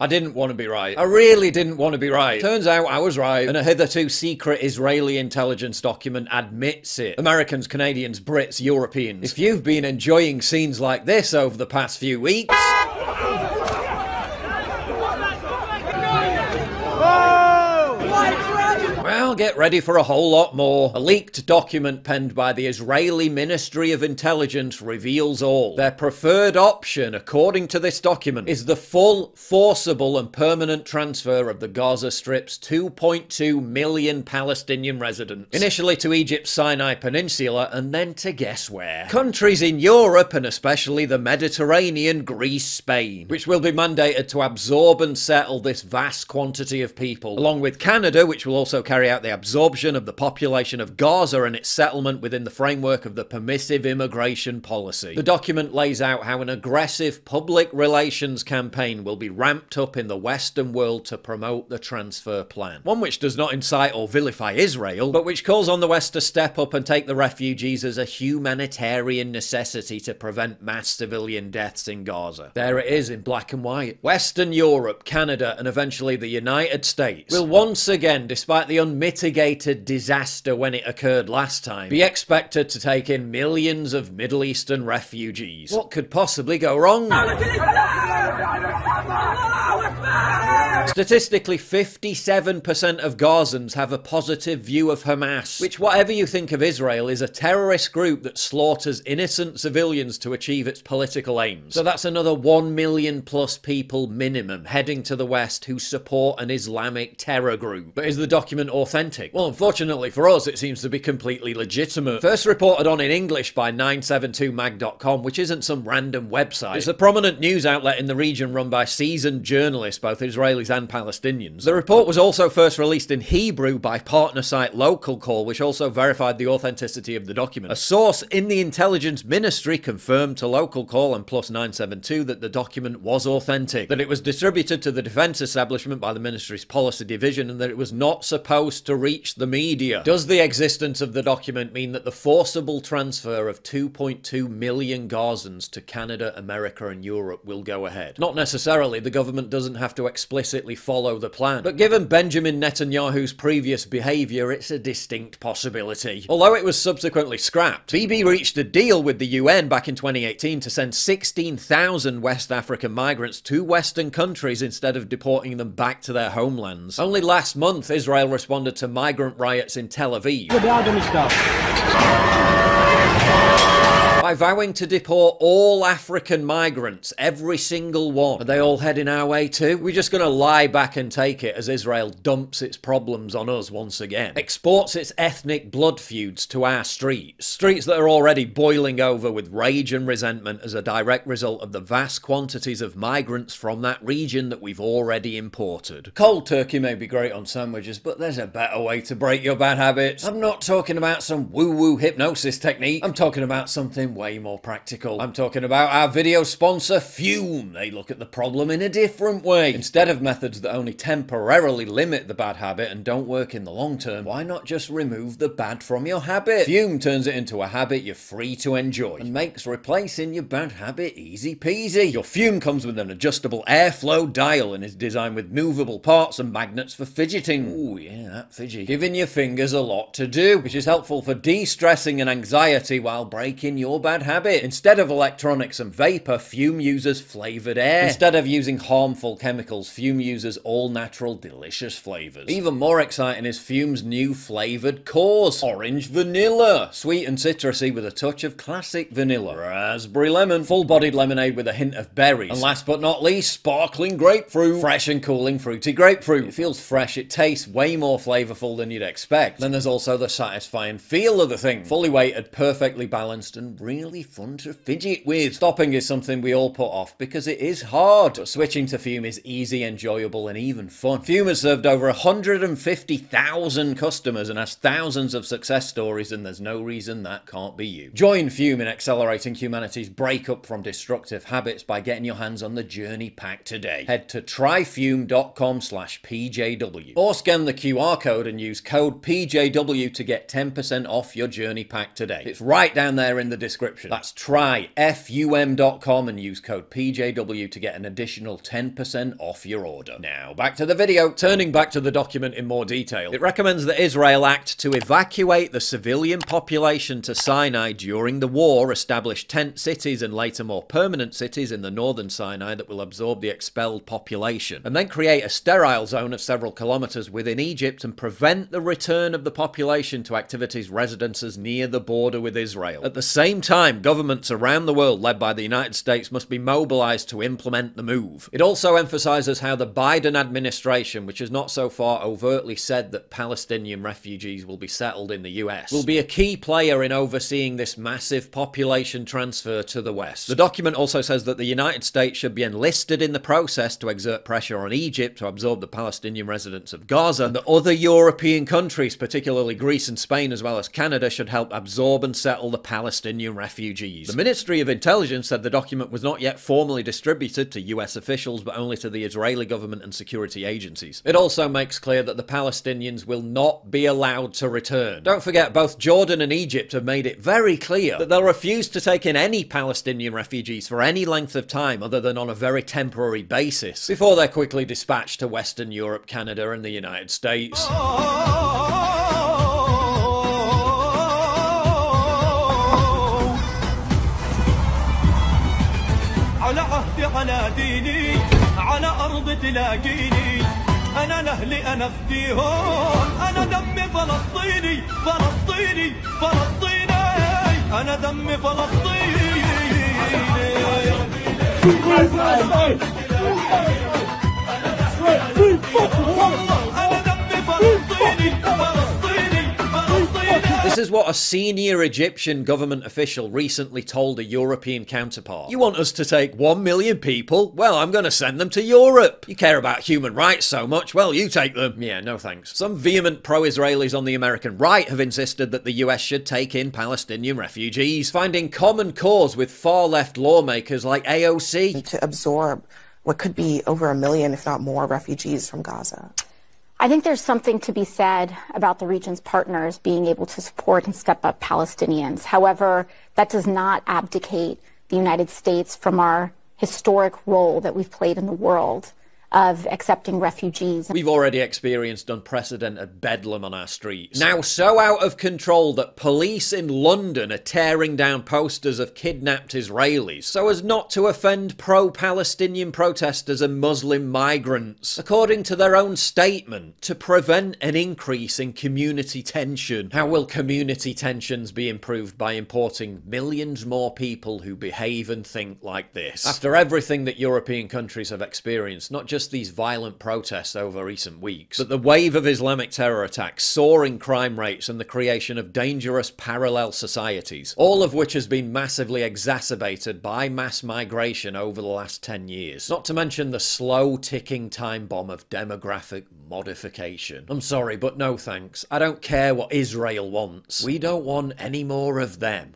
I didn't want to be right. I really didn't want to be right. Turns out I was right, and a hitherto secret Israeli intelligence document admits it. Americans, Canadians, Brits, Europeans. If you've been enjoying scenes like this over the past few weeks... well, get ready for a whole lot more. A leaked document penned by the Israeli Ministry of Intelligence reveals all. Their preferred option, according to this document, is the full, forcible and permanent transfer of the Gaza Strip's 2.2 million Palestinian residents. Initially to Egypt's Sinai Peninsula, and then to guess where? Countries in Europe, and especially the Mediterranean, Greece, Spain, which will be mandated to absorb and settle this vast quantity of people, along with Canada, which will also carry out the absorption of the population of Gaza and its settlement within the framework of the permissive immigration policy. The document lays out how an aggressive public relations campaign will be ramped up in the Western world to promote the transfer plan. One which does not incite or vilify Israel, but which calls on the West to step up and take the refugees as a humanitarian necessity to prevent mass civilian deaths in Gaza. There it is in black and white. Western Europe, Canada, and eventually the United States will once again, despite the unmitigated disaster when it occurred last time, be expected to take in millions of Middle Eastern refugees. What could possibly go wrong? Statistically, 57% of Gazans have a positive view of Hamas, which, whatever you think of Israel, is a terrorist group that slaughters innocent civilians to achieve its political aims. So that's another 1 million plus people minimum heading to the West who support an Islamic terror group. But is the document authentic? Well, unfortunately for us, it seems to be completely legitimate. First reported on in English by 972mag.com, which isn't some random website. It's a prominent news outlet in the region run by seasoned journalists, both Israelis and Palestinians. The report was also first released in Hebrew by partner site Local Call, which also verified the authenticity of the document. A source in the intelligence ministry confirmed to Local Call and Plus 972 that the document was authentic, that it was distributed to the defense establishment by the ministry's policy division, and that it was not supposed to reach the media. Does the existence of the document mean that the forcible transfer of 2.2 million Gazans to Canada, America and Europe will go ahead? Not necessarily. The government doesn't have to explicitly follow the plan. But given Benjamin Netanyahu's previous behaviour, it's a distinct possibility. Although it was subsequently scrapped, Bibi reached a deal with the UN back in 2018 to send 16,000 West African migrants to Western countries instead of deporting them back to their homelands. Only last month, Israel responded to migrant riots in Tel Aviv by vowing to deport all African migrants, every single one. Are they all heading our way too? We're just going to lie back and take it as Israel dumps its problems on us once again. Exports its ethnic blood feuds to our streets. Streets that are already boiling over with rage and resentment as a direct result of the vast quantities of migrants from that region that we've already imported. Cold turkey may be great on sandwiches, but there's a better way to break your bad habits. I'm not talking about some woo-woo hypnosis technique. I'm talking about something way more practical. I'm talking about our video sponsor, Fume. They look at the problem in a different way. Instead of methods that only temporarily limit the bad habit and don't work in the long term, why not just remove the bad from your habit? Fume turns it into a habit you're free to enjoy and makes replacing your bad habit easy peasy. Your Fume comes with an adjustable airflow dial and is designed with movable parts and magnets for fidgeting. Ooh, yeah, that fidget. Giving your fingers a lot to do, which is helpful for de-stressing and anxiety while breaking your bad habit. Instead of electronics and vapor, Fume uses flavored air. Instead of using harmful chemicals, Fume uses all-natural, delicious flavors. Even more exciting is Fume's new flavored cores. Orange vanilla, sweet and citrusy with a touch of classic vanilla. Raspberry lemon, full-bodied lemonade with a hint of berries. And last but not least, sparkling grapefruit. Fresh and cooling fruity grapefruit. It feels fresh, it tastes way more flavorful than you'd expect. Then there's also the satisfying feel of the thing. Fully weighted, perfectly balanced, and really fun to fidget with. Stopping is something we all put off because it is hard, but switching to Fume is easy, enjoyable, and even fun. Fume has served over 150,000 customers and has thousands of success stories, and there's no reason that can't be you. Join Fume in accelerating humanity humanity's breakup from destructive habits by getting your hands on the Journey Pack today. Head to tryfume.com/PJW or scan the QR code and use code PJW to get 10% off your Journey Pack today. It's right down there in the description. That's tryfum.com and use code PJW to get an additional 10% off your order. Now, back to the video. Turning back to the document in more detail, it recommends that Israel act to evacuate the civilian population to Sinai during the war, establish tent cities and later more permanent cities in the northern Sinai that will absorb the expelled population, and then create a sterile zone of several kilometers within Egypt and prevent the return of the population to activities residences near the border with Israel. At the same time, governments around the world led by the United States must be mobilized to implement the move. It also emphasizes how the Biden administration, which has not so far overtly said that Palestinian refugees will be settled in the US, will be a key player in overseeing this massive population transfer to the West. The document also says that the United States should be enlisted in the process to exert pressure on Egypt to absorb the Palestinian residents of Gaza, and that other European countries, particularly Greece and Spain as well as Canada, should help absorb and settle the Palestinian refugees. The Ministry of Intelligence said the document was not yet formally distributed to US officials, but only to the Israeli government and security agencies. It also makes clear that the Palestinians will not be allowed to return. Don't forget, both Jordan and Egypt have made it very clear that they'll refuse to take in any Palestinian refugees for any length of time other than on a very temporary basis, before they're quickly dispatched to Western Europe, Canada and the United States. على ديني على أرض تلاقيني أنا لأهلي أنا فديهم أنا دمي فلسطيني فلسطيني فلسطيني أنا دمي فلسطيني This is what a senior Egyptian government official recently told a European counterpart. You want us to take 1 million people? Well, I'm going to send them to Europe. You care about human rights so much? Well, you take them. Yeah, no thanks. Some vehement pro-Israelis on the American right have insisted that the US should take in Palestinian refugees, finding common cause with far-left lawmakers like AOC. To absorb what could be over 1 million, if not more, refugees from Gaza. I think there's something to be said about the region's partners being able to support and step up Palestinians. However, that does not abdicate the United States from our historic role that we've played in the world of accepting refugees. We've already experienced unprecedented bedlam on our streets. Now so out of control that police in London are tearing down posters of kidnapped Israelis so as not to offend pro-Palestinian protesters and Muslim migrants, according to their own statement, to prevent an increase in community tension. How will community tensions be improved by importing millions more people who behave and think like this? After everything that European countries have experienced, not just these violent protests over recent weeks, but the wave of Islamic terror attacks, soaring crime rates and the creation of dangerous parallel societies, all of which has been massively exacerbated by mass migration over the last 10 years. Not to mention the slow ticking time bomb of demographic modification. I'm sorry, but no thanks. I don't care what Israel wants. We don't want any more of them.